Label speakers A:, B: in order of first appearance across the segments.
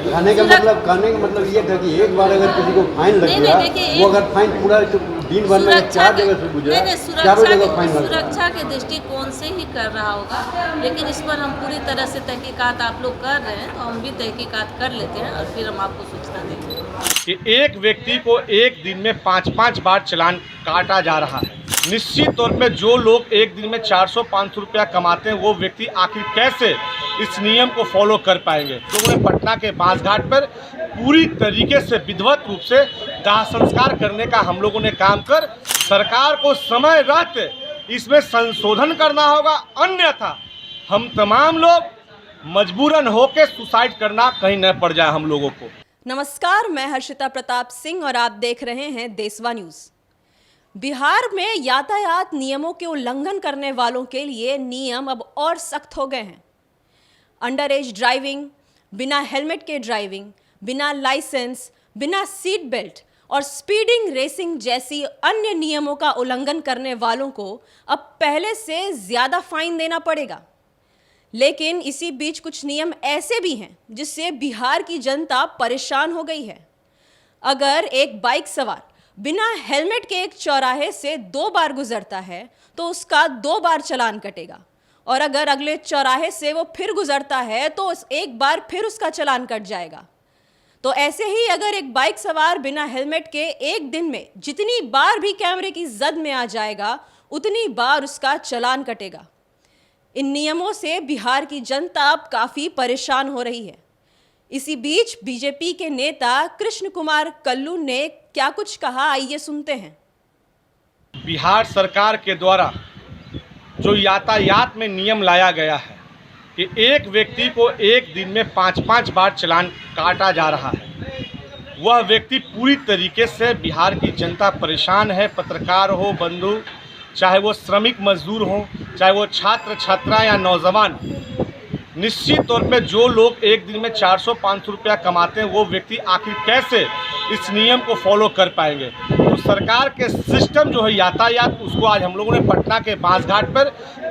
A: कहने का मतलब ये था कि एक बार अगर किसी को फाइन लग
B: नहीं,
A: गया,
B: नहीं, देखिए,
A: वो अगर फाइन पूरा दिन भर में
B: सुरक्षा
A: 4
B: के
A: जगह से गुजरा,
B: नहीं,
A: चारों जगह फाइन लग गया।
B: सुरक्षा के दृष्टिकोण से ही कर रहा होगा, लेकिन इस पर हम पूरी तरह से तहकीकात आप लोग कर रहे हैं, तो हम भी तहकीकात कर लेते हैं और फिर हम आपको सूचना देंगे।
C: कि एक व्यक्ति को एक दिन में 5-5 बार चालान काटा जा रहा है। निश्चित तौर पे जो लोग एक दिन में 400-500 रुपया कमाते हैं, वो व्यक्ति आखिर कैसे इस नियम को फॉलो कर पाएंगे। लोगों ने पटना के बांसघाट पर पूरी तरीके से विधिवत रूप से दाह संस्कार करने का हम लोगों ने काम कर सरकार को समय रहते इसमें संशोधन करना होगा, अन्यथा हम तमाम लोग मजबूरन होकर सुसाइड करना कहीं न पड़ जाए हम लोगों को।
D: नमस्कार, मैं हर्षिता प्रताप सिंह और आप देख रहे हैं देशवा न्यूज। बिहार में यातायात नियमों के उल्लंघन करने वालों के लिए नियम अब और सख्त हो गए हैं। अंडर एज ड्राइविंग, बिना हेलमेट के ड्राइविंग, बिना लाइसेंस, बिना सीट बेल्ट और स्पीडिंग रेसिंग जैसी अन्य नियमों का उल्लंघन करने वालों को अब पहले से ज्यादा फाइन देना पड़ेगा। लेकिन इसी बीच कुछ नियम ऐसे भी हैं जिससे बिहार की जनता परेशान हो गई है। अगर एक बाइक सवार बिना हेलमेट के एक चौराहे से 2 बार गुजरता है तो उसका 2 बार चालान कटेगा, और अगर अगले चौराहे से वो फिर गुजरता है तो एक बार फिर उसका चालान कट जाएगा। तो ऐसे ही अगर एक बाइक सवार बिना हेलमेट के एक दिन में जितनी बार भी कैमरे की जद में आ जाएगा, उतनी बार उसका चालान कटेगा। इन नियमों से बिहार की जनता अब काफी परेशान हो रही है। इसी बीच बीजेपी के नेता कृष्ण कुमार कल्लू ने क्या कुछ कहा, आइए सुनते हैं।
C: बिहार सरकार के द्वारा जो यातायात में नियम लाया गया है कि एक व्यक्ति को एक दिन में 5-5 बार चालान काटा जा रहा है, वह व्यक्ति पूरी तरीके से बिहार की जनता परेशान है। पत्रकार हो, बंधु, चाहे वो श्रमिक मजदूर हो, चाहे वो छात्र छात्रा या नौजवान, निश्चित तौर पे जो लोग एक दिन में 400-500 रुपया कमाते हैं, वो व्यक्ति आखिर कैसे इस नियम को फॉलो कर पाएंगे। तो सरकार के सिस्टम जो है यातायात, उसको आज हम लोगों ने पटना के बांसघाट पर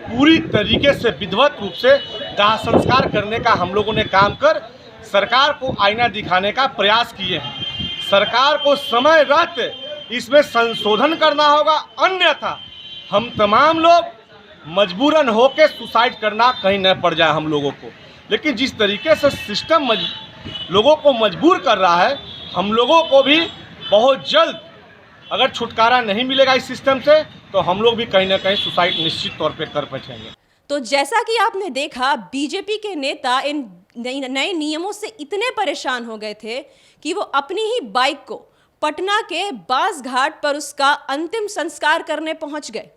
C: पूरी तरीके से विधिवत रूप से दाह संस्कार करने का हम लोगों ने काम कर सरकार को आईना दिखाने का प्रयास किए हैं। सरकार को समय रहते इसमें संशोधन करना होगा, अन्यथा हम तमाम लोग मजबूरन होकर सुसाइड करना कहीं न पड़ जाए हम लोगों को। लेकिन जिस तरीके से सिस्टम लोगों को मजबूर कर रहा है, हम लोगों को भी बहुत जल्द अगर छुटकारा नहीं मिलेगा इस सिस्टम से, तो हम लोग भी कहीं ना कहीं सुसाइड निश्चित तौर पे कर बैठेंगे।
D: तो जैसा कि आपने देखा, बीजेपी के नेता इन नए नियमों से इतने परेशान हो गए थे कि वो अपनी ही बाइक को पटना के बांसघाट पर उसका अंतिम संस्कार करने पहुंच गए।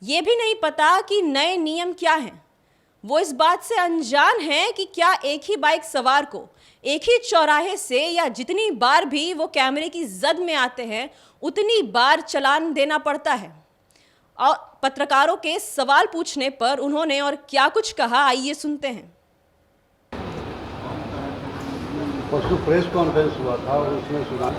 D: ये भी नहीं पता कि नए नियम क्या हैं। वो इस बात से अनजान हैं कि क्या एक ही बाइक सवार को एक ही चौराहे से या जितनी बार भी वो कैमरे की जद में आते हैं, उतनी बार चालान देना पड़ता है। और पत्रकारों के सवाल पूछने पर उन्होंने और क्या कुछ कहा, आइए सुनते हैं।
A: परसों प्रेस कॉन्फ्रेंस हुआ था और उसमें सुना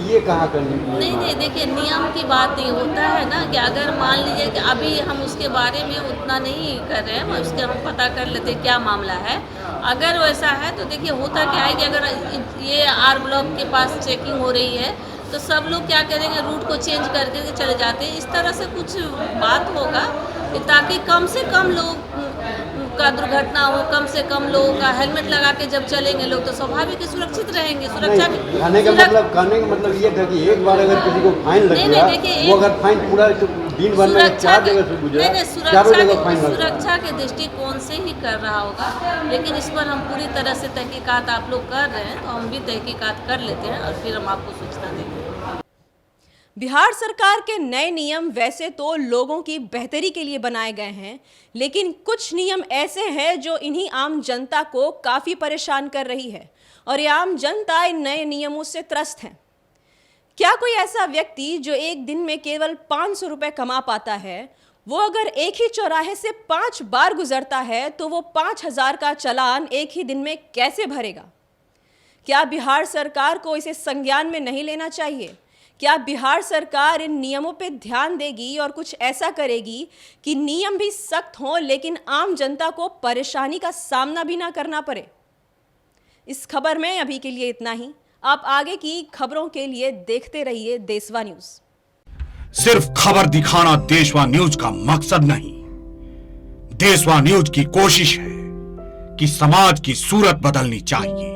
A: ये कहाँ करनी
B: नहीं, देखिए, नियम की बात नहीं होता है ना कि अगर मान लीजिए कि अभी हम उसके बारे में उतना नहीं कर रहे हैं, उसके हम पता कर लेते क्या मामला है। अगर वैसा है तो देखिए होता क्या है कि अगर ये आर ब्लॉक के पास चेकिंग हो रही है तो सब लोग क्या करेंगे, रूट को चेंज करके चले जाते हैं। इस तरह से कुछ बात होगा ताकि कम से कम लोग का दुर्घटना हो, कम से कम लोगों का हेलमेट लगा के जब चलेंगे लोग तो स्वाभाविक सुरक्षित रहेंगे। सुरक्षा
A: कहने का मतलब ये था कि एक बार अगर किसी को फाइन लग गया, वो अगर फाइन पूरा दिन भर में 4 जगह से गुजरा, चारों जगह फाइन लग गया।
B: सुरक्षा के दृष्टिकोण से ही कर रहा होगा, लेकिन इस पर हम पूरी तरह से तहकीकात आप लोग कर रहे हैं, तो हम भी तहकीकात कर लेते हैं और फिर हम आपको सूचना देंगे।
D: बिहार सरकार के नए नियम वैसे तो लोगों की बेहतरी के लिए बनाए गए हैं, लेकिन कुछ नियम ऐसे हैं जो इन्हीं आम जनता को काफी परेशान कर रही है, और ये आम जनता इन नए नियमों से त्रस्त है। क्या कोई ऐसा व्यक्ति जो एक दिन में केवल 500 रुपए कमा पाता है, वो अगर एक ही चौराहे से 5 बार गुजरता है तो वो 5000 का चालान एक ही दिन में कैसे भरेगा? क्या बिहार सरकार को इसे संज्ञान में नहीं लेना चाहिए? क्या बिहार सरकार इन नियमों पे ध्यान देगी और कुछ ऐसा करेगी कि नियम भी सख्त हों लेकिन आम जनता को परेशानी का सामना भी ना करना पड़े? इस खबर में अभी के लिए इतना ही। आप आगे की खबरों के लिए देखते रहिए देशवा न्यूज।
E: सिर्फ खबर दिखाना देशवा न्यूज का मकसद नहीं। देशवा न्यूज की कोशिश है कि समाज की सूरत बदलनी चाहिए।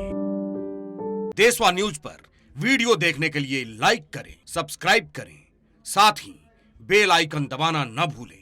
E: देशवा न्यूज पर वीडियो देखने के लिए लाइक करें, सब्सक्राइब करें, साथ ही बेल आइकन दबाना न भूलें।